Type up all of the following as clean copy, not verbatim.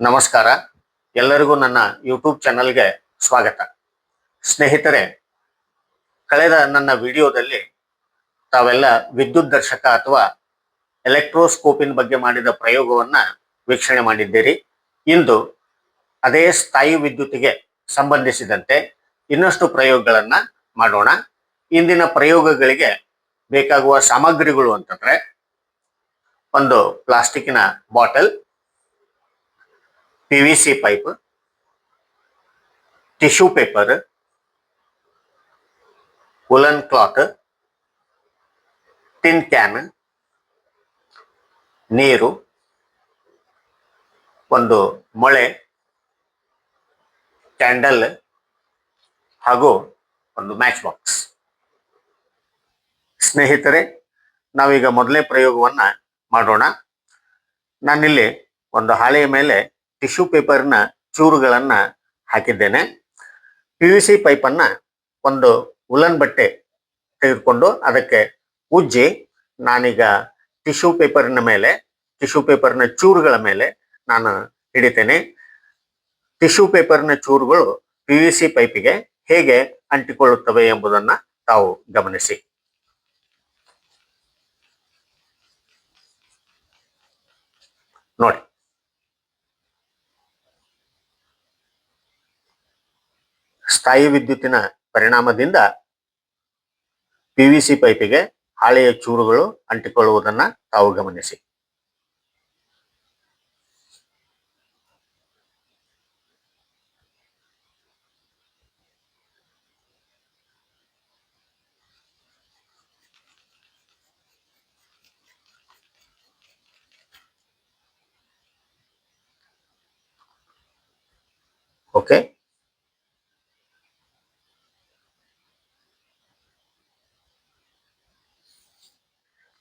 ನಮಸ್ಕಾರ. ಎಲ್ಲರಿಗೂ ನನ್ನ ಯೂಟ್ಯೂಬ್ ಚಾನಲ್ಗೆ ಸ್ವಾಗತ. ಸ್ನೇಹಿತರೆ, ಕಳೆದ ನನ್ನ ವಿಡಿಯೋದಲ್ಲಿ ತಾವೆಲ್ಲ ವಿದ್ಯುತ್ ದರ್ಶಕ ಅಥವಾ ಎಲೆಕ್ಟ್ರೋಸ್ಕೋಪಿನ ಬಗ್ಗೆ ಮಾಡಿದ ಪ್ರಯೋಗವನ್ನ ವೀಕ್ಷಣೆ ಮಾಡಿದ್ದೀರಿ. ಇಂದು ಅದೇ ಸ್ಥಾಯಿ ವಿದ್ಯುತ್ತಿಗೆ ಸಂಬಂಧಿಸಿದಂತೆ ಇನ್ನಷ್ಟು ಪ್ರಯೋಗಗಳನ್ನ ಮಾಡೋಣ. ಇಂದಿನ ಪ್ರಯೋಗಗಳಿಗೆ ಬೇಕಾಗುವ ಸಾಮಗ್ರಿಗಳು ಅಂತಂದ್ರೆ ಒಂದು ಪ್ಲಾಸ್ಟಿಕ್ಕಿನ bottle, PVC pipe, tissue paper, woollen cloth, tin can, ನೀರು, ಒಂದು ಮೊಳೆ, ಕ್ಯಾಂಡಲ್ ಹಾಗೂ ಒಂದು ಮ್ಯಾಚ್ ಬಾಕ್ಸ್. ಸ್ನೇಹಿತರೆ, ನಾವೀಗ ಮೊದಲನೇ ಪ್ರಯೋಗವನ್ನ ಮಾಡೋಣ. ನಾನಿಲ್ಲಿ ಒಂದು ಹಾಳೆಯ ಮೇಲೆ ಟಿಶ್ಯೂ ಪೇಪರ್ನ ಚೂರುಗಳನ್ನ ಹಾಕಿದ್ದೇನೆ. PVC ಪೈಪನ್ನ ಒಂದು ಉಲನ್ ಬಟ್ಟೆ ತೆಗೆದುಕೊಂಡು ಅದಕ್ಕೆ ಉಜ್ಜಿ ನಾನೀಗ ಟಿಶ್ಯೂ ಪೇಪರ್ನ ಚೂರುಗಳ ಮೇಲೆ ನಾನು ಹಿಡಿತೇನೆ. ಟಿಶ್ಯೂ ಪೇಪರ್ನ ಚೂರುಗಳು PVC ಪೈಪಿಗೆ ಹೇಗೆ ಅಂಟಿಕೊಳ್ಳುತ್ತವೆ ಎಂಬುದನ್ನ ತಾವು ಗಮನಿಸಿ. ನೋಡಿ, ಸ್ಥಾಯಿ ವಿದ್ಯುತ್ತಿನ ಪರಿಣಾಮದಿಂದ PVC ಪೈಪಿಗೆ ಹಾಳೆಯ ಚೂರುಗಳು ಅಂಟಿಕೊಳ್ಳುವುದನ್ನ ತಾವು ಗಮನಿಸಿ. ಓಕೆ,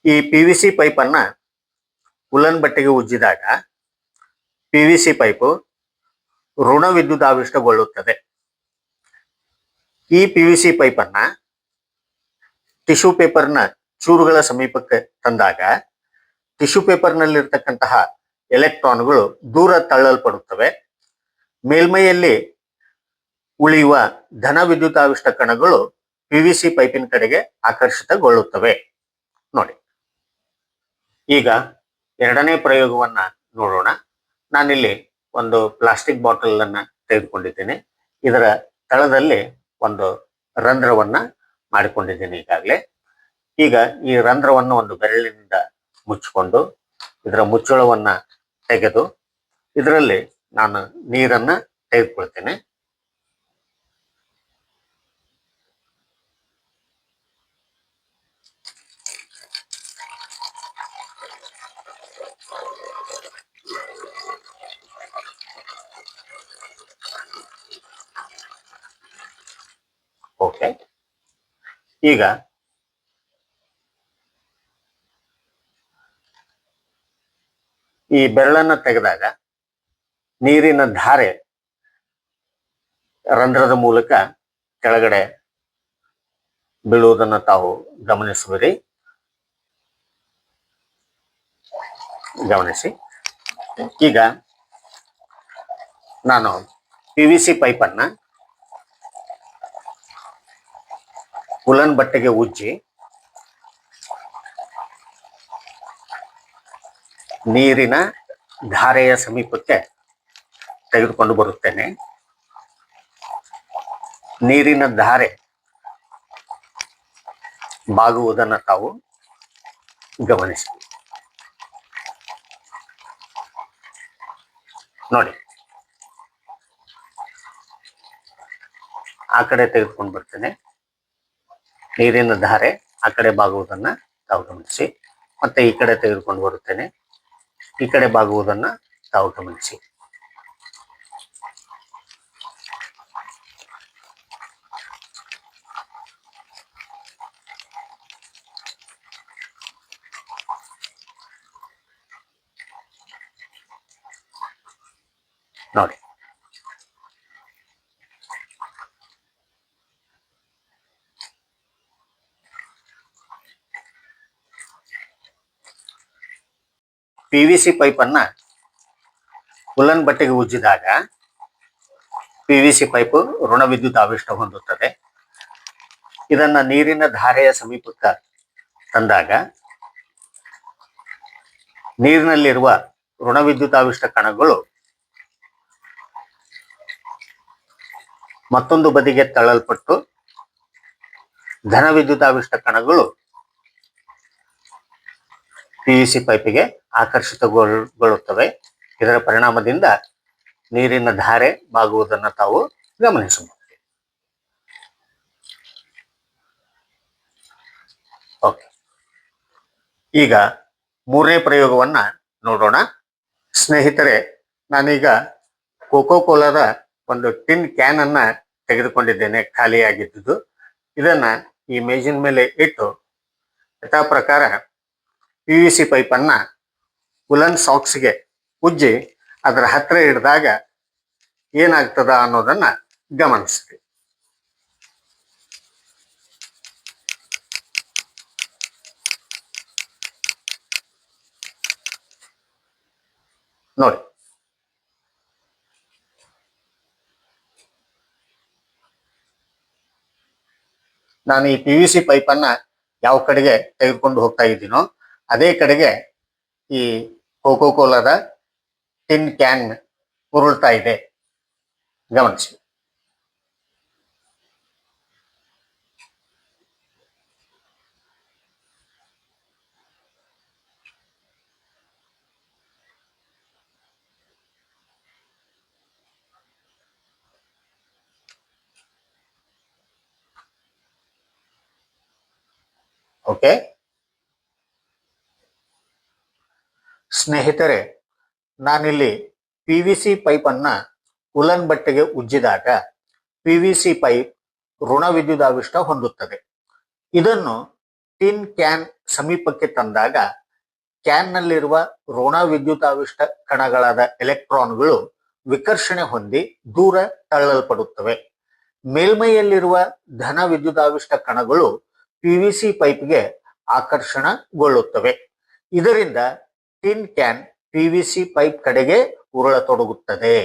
ಈ PVC ಪೈಪನ್ನ ಉಲನ್ ಬಟ್ಟೆಗೆ ಉಜ್ಜಿದಾಗ PVC ಪೈಪು ಋಣ ವಿದ್ಯುತ್ ಆವಿಷ್ಟಗೊಳ್ಳುತ್ತದೆ. ಈ PVC ಪೈಪನ್ನ ಟಿಶ್ಯೂ ಪೇಪರ್ನ ಚೂರುಗಳ ಸಮೀಪಕ್ಕೆ ತಂದಾಗ ಟಿಶ್ಯೂ ಪೇಪರ್ನಲ್ಲಿರ್ತಕ್ಕಂತಹ ಎಲೆಕ್ಟ್ರಾನ್ಗಳು ದೂರ ತಳ್ಳಲ್ಪಡುತ್ತವೆ. ಮೇಲ್ಮೈಯಲ್ಲಿ ಉಳಿಯುವ ಧನ ವಿದ್ಯುತಾವಿಷ್ಟ ಕಣಗಳು PVC ಪೈಪಿನ ಕಡೆಗೆ ಆಕರ್ಷಿತಗೊಳ್ಳುತ್ತವೆ. ನೋಡಿ, ಈಗ ಎರಡನೇ ಪ್ರಯೋಗವನ್ನ ನೋಡೋಣ. ನಾನಿಲ್ಲಿ ಒಂದು ಪ್ಲಾಸ್ಟಿಕ್ ಬಾಟಲ್ ಅನ್ನ ತೆಗೆದುಕೊಂಡಿದ್ದೇನೆ. ಇದರ ತಳದಲ್ಲಿ ಒಂದು ರಂಧ್ರವನ್ನ ಮಾಡಿಕೊಂಡಿದ್ದೇನೆ ಈಗಾಗಲೇ. ಈಗ ಈ ರಂಧ್ರವನ್ನು ಒಂದು ಬೆರಳಿನಿಂದ ಮುಚ್ಚಿಕೊಂಡು ಇದರ ಮುಚ್ಚಳವನ್ನ ತೆಗೆದು ಇದರಲ್ಲಿ ನಾನು ನೀರನ್ನ ತೆಗೆದುಕೊಳ್ತೇನೆ. ಓಕೆ, ಈಗ ಈ ಬೆರಳನ್ನ ತೆಗೆದಾಗ ನೀರಿನ ಧಾರೆ ರಂಧ್ರದ ಮೂಲಕ ಕೆಳಗಡೆ ಬೀಳುವುದನ್ನು ತಾವು ಗಮನಿಸುವಿರಿ. ಗಮನಿಸಿ. ಈಗ ನಾನು PVC ಪೈಪನ್ನ ಉಲನ್ ಬಟ್ಟೆಗೆ ಉಜ್ಜಿ ನೀರಿನ ಧಾರೆಯ ಸಮೀಪಕ್ಕೆ ತೆಗೆದುಕೊಂಡು ಬರುತ್ತೇನೆ. ನೀರಿನ ಧಾರೆ ಬಾಗುವುದನ್ನು ತಾವು ಗಮನಿಸಿ. ನೋಡಿ, ಆ ಕಡೆ ತೆಗೆದುಕೊಂಡು ಬರ್ತೇನೆ. ನೀರಿನ ಧಾರೆ ಆ ಕಡೆ ಬಾಗುವುದನ್ನ ತಾವು ಗಮನಿಸಿ. ಮತ್ತೆ ಈ ಕಡೆ ತೆಗೆದುಕೊಂಡು ಬರುತ್ತೇನೆ. ಈ ಕಡೆ ಬಾಗುವುದನ್ನ ತಾವು ಗಮನಿಸಿ. ನೋಡಿ, PVC ಪೈಪನ್ನ ಉಲ್ಲನ್ ಬಟ್ಟೆಗೆ ಉಜ್ಜಿದಾಗ PVC ಪೈಪ್ ಋಣ ವಿದ್ಯುತ್ ಆವಿಷ್ಟ ಹೊಂದುತ್ತದೆ. ಇದನ್ನ ನೀರಿನ ಧಾರೆಯ ಸಮೀಪಕ್ಕೆ ತಂದಾಗ ನೀರಿನಲ್ಲಿರುವ ಋಣ ವಿದ್ಯುತ್ ಆವಿಷ್ಟ ಕಣಗಳು ಮತ್ತೊಂದು ಬದಿಗೆ ತಳ್ಳಲ್ಪಟ್ಟು ಧನ ವಿದ್ಯುತ್ ಆವಿಷ್ಟ ಕಣಗಳು PVC ಪೈಪಿಗೆ ಆಕರ್ಷಿತಗೊಳ್ಳುತ್ತವೆ. ಇದರ ಪರಿಣಾಮದಿಂದ ನೀರಿನ ಧಾರೆ ಬಾಗುವುದನ್ನು ತಾವು ಗಮನಿಸಬಹುದು. ಓಕೆ, ಈಗ ಮೂರನೇ ಪ್ರಯೋಗವನ್ನ ನೋಡೋಣ. ಸ್ನೇಹಿತರೆ, ನಾನೀಗ ಕೋಕೋ ಕೋಲಾದ ಒಂದು ಟಿನ್ ಕ್ಯಾನ್ ಅನ್ನ ತೆಗೆದುಕೊಂಡಿದ್ದೇನೆ, ಖಾಲಿಯಾಗಿದ್ದು. ಇದನ್ನ ಈ ಮೇಜಿನ ಮೇಲೆ ಇಟ್ಟು ಯಥಾ ಪ್ರಕಾರ PVC ಪೈಪ್ ಅನ್ನ ಉಲನ್ ಸಾಕ್ಸ್ಗೆ ಉಜ್ಜಿ ಅದರ ಹತ್ತಿರ ಹಿಡಿದಾಗ ಏನಾಗ್ತದ ಅನ್ನೋದನ್ನ ಗಮನಿಸ್ರಿ. ನೋಡಿ, ನಾನು ಈ PVC ಪೈಪ್ ಅನ್ನ ಯಾವ ಕಡೆಗೆ ತೆಗೆದುಕೊಂಡು ಹೋಗ್ತಾ ಇದ್ದೀನೋ ಅದೇ ಕಡೆಗೆ ಈ ಕೋಕೋ ಕೋಲಾದ ಟಿನ್ ಕ್ಯಾನ್ ಉರುಳ್ತಾ ಇದೆ, ಗಮನಿಸಿ. ಓಕೆ ಸ್ನೇಹಿತರೆ, ನಾನಿಲ್ಲಿ PVC ಪೈಪ್ ಅನ್ನ ಉಲನ್ ಬಟ್ಟೆಗೆ ಉಜ್ಜಿದಾಗ PVC ಪೈಪ್ ಋಣ ವಿದ್ಯುದಾವಿಷ್ಟ ಹೊಂದುತ್ತದೆ. ಇದನ್ನು ಟಿನ್ ಕ್ಯಾನ್ ಸಮೀಪಕ್ಕೆ ತಂದಾಗ ಕ್ಯಾನ್ ನಲ್ಲಿರುವ ಋಣ ವಿದ್ಯುತಾವಿಷ್ಟ ಕಣಗಳಾದ ಎಲೆಕ್ಟ್ರಾನ್ಗಳು ವಿಕರ್ಷಣೆ ಹೊಂದಿ ದೂರ ತಳ್ಳಲ್ಪಡುತ್ತವೆ. ಮೇಲ್ಮೈಯಲ್ಲಿರುವ ಧನ ವಿದ್ಯುದಾವಿಷ್ಟ ಕಣಗಳು PVC ಪೈಪ್ಗೆ ಆಕರ್ಷಣಗೊಳ್ಳುತ್ತವೆ. ಇದರಿಂದ ಟಿನ್ ಕ್ಯಾನ್ PVC ಪೈಪ್ ಕಡೆಗೆ ಉರುಳತೊಡಗುತ್ತದೆ.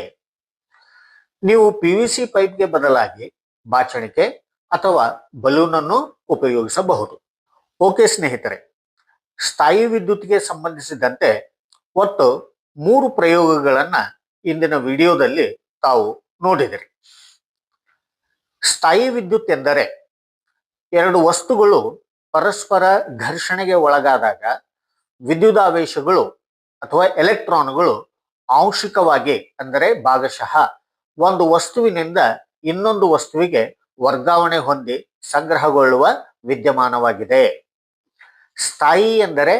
ನೀವು PVC ಪೈಪ್ಗೆ ಬದಲಾಗಿ ಬಾಚಣಿಕೆ ಅಥವಾ ಬಲೂನ್ ಅನ್ನು ಉಪಯೋಗಿಸಬಹುದು. ಓಕೆ ಸ್ನೇಹಿತರೆ, ಸ್ಥಾಯಿ ವಿದ್ಯುತ್ಗೆ ಸಂಬಂಧಿಸಿದಂತೆ ಒಟ್ಟು 3 ಪ್ರಯೋಗಗಳನ್ನ ಇಂದಿನ ವಿಡಿಯೋದಲ್ಲಿ ತಾವು ನೋಡಿದಿರಿ. ಸ್ಥಾಯಿ ವಿದ್ಯುತ್ ಎಂದರೆ ಎರಡು ವಸ್ತುಗಳು ಪರಸ್ಪರ ಘರ್ಷಣೆಗೆ ಒಳಗಾದಾಗ ವಿದ್ಯುದಾವೇಶಗಳು ಅಥವಾ ಎಲೆಕ್ಟ್ರಾನ್ಗಳು ಆಂಶಿಕವಾಗಿ ಅಂದರೆ ಭಾಗಶಃ ಒಂದು ವಸ್ತುವಿನಿಂದ ಇನ್ನೊಂದು ವಸ್ತುವಿಗೆ ವರ್ಗಾವಣೆ ಹೊಂದಿ ಸಂಗ್ರಹಗೊಳ್ಳುವ ವಿದ್ಯಮಾನವಾಗಿದೆ. ಸ್ಥಾಯಿ ಎಂದರೆ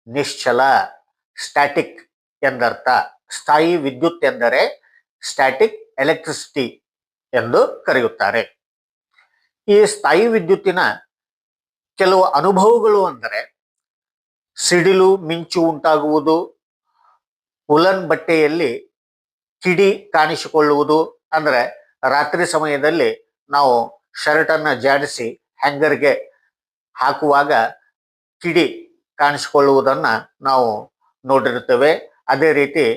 ನಿಶ್ಚಲ, ಸ್ಟ್ಯಾಟಿಕ್ ಎಂದರ್ಥ. ಸ್ಥಾಯಿ ವಿದ್ಯುತ್ ಎಂದರೆ ಸ್ಟ್ಯಾಟಿಕ್ ಎಲೆಕ್ಟ್ರಿಸಿಟಿ ಎಂದು ಕರೆಯುತ್ತಾರೆ. ಈ ಸ್ಥಾಯಿ ವಿದ್ಯುತ್ತಿನ ಕೆಲವು ಅನುಭವಗಳು ಅಂದರೆ ಸಿಡಿಲು ಮಿಂಚು ಉಂಟಾಗುವುದು, ಉಲನ್ ಬಟ್ಟೆಯಲ್ಲಿ ಕಿಡಿ ಕಾಣಿಸಿಕೊಳ್ಳುವುದು. ಅಂದ್ರೆ ರಾತ್ರಿ ಸಮಯದಲ್ಲಿ ನಾವು ಶರ್ಟ್ ಅನ್ನ ಜಾಡಿಸಿ ಹ್ಯಾಂಗರ್ಗೆ ಹಾಕುವಾಗ ಕಿಡಿ ಕಾಣಿಸಿಕೊಳ್ಳುವುದನ್ನ ನಾವು ನೋಡಿರುತ್ತೇವೆ. ಅದೇ ರೀತಿ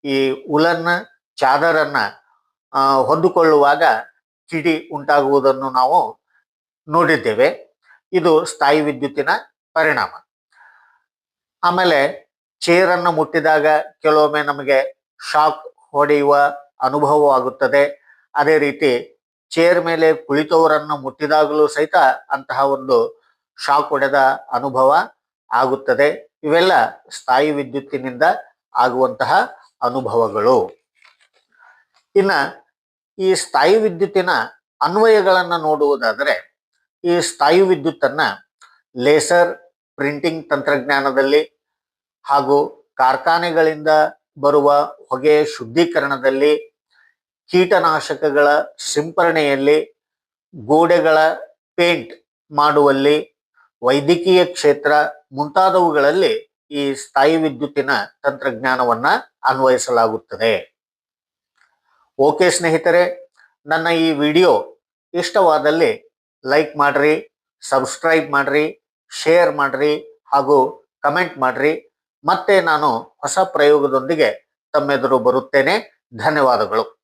ಈ ಉಲನ್ ಚಾದರನ್ನ ಹೊಂದಿಕೊಳ್ಳುವಾಗ ಕಿಡಿ ಉಂಟಾಗುವುದನ್ನು ನಾವು ನೋಡಿದ್ದೇವೆ. ಇದು ಸ್ಥಾಯಿ ವಿದ್ಯುತ್ತಿನ ಪರಿಣಾಮ. ಆಮೇಲೆ ಚೇರನ್ನು ಮುಟ್ಟಿದಾಗ ಕೆಲವೊಮ್ಮೆ ನಮಗೆ ಶಾಕ್ ಹೊಡೆಯುವ ಅನುಭವವಾಗುತ್ತದೆ. ಅದೇ ರೀತಿ ಚೇರ್ ಮೇಲೆ ಕುಳಿತವರನ್ನು ಮುಟ್ಟಿದಾಗಲೂ ಸಹಿತ ಅಂತಹ ಒಂದು ಶಾಕ್ ಹೊಡೆದ ಅನುಭವ ಆಗುತ್ತದೆ. ಇವೆಲ್ಲ ಸ್ಥಾಯಿ ವಿದ್ಯುತ್ತಿನಿಂದ ಆಗುವಂತಹ ಅನುಭವಗಳು. ಇನ್ನ ಈ ಸ್ಥಾಯಿ ವಿದ್ಯುತ್ತಿನ ಅನ್ವಯಗಳನ್ನು ನೋಡುವುದಾದರೆ, ಈ ಸ್ಥಾಯಿ ವಿದ್ಯುತ್ತನ್ನ ಲೇಸರ್ ಪ್ರಿಂಟಿಂಗ್ ತಂತ್ರಜ್ಞಾನದಲ್ಲಿ ಹಾಗೂ ಕಾರ್ಖಾನೆಗಳಿಂದ ಬರುವ ಹೊಗೆಯ ಶುದ್ಧೀಕರಣದಲ್ಲಿ, ಕೀಟನಾಶಕಗಳ ಸಿಂಪರಣೆಯಲ್ಲಿ, ಗೋಡೆಗಳ ಪೇಂಟ್ ಮಾಡುವಲ್ಲಿ, ವೈದ್ಯಕೀಯ ಕ್ಷೇತ್ರ ಮುಂತಾದವುಗಳಲ್ಲಿ ಈ ಸ್ಥಾಯಿ ವಿದ್ಯುತ್ತಿನ ತಂತ್ರಜ್ಞಾನವನ್ನ ಅನ್ವಯಿಸಲಾಗುತ್ತದೆ. ಓಕೆ ಸ್ನೇಹಿತರೆ, ನನ್ನ ಈ ವಿಡಿಯೋ ಇಷ್ಟವಾದಲ್ಲಿ ಲೈಕ್ ಮಾಡ್ರಿ, ಸಬ್ಸ್ಕ್ರೈಬ್ ಮಾಡ್ರಿ, ಶೇರ್ ಮಾಡ್ರಿ ಹಾಗೂ ಕಮೆಂಟ್ ಮಾಡ್ರಿ. ಮತ್ತೆ ನಾನು ಹೊಸ ಪ್ರಯೋಗದೊಂದಿಗೆ ತಮ್ಮೆದುರು ಬರುತ್ತೇನೆ. ಧನ್ಯವಾದಗಳು.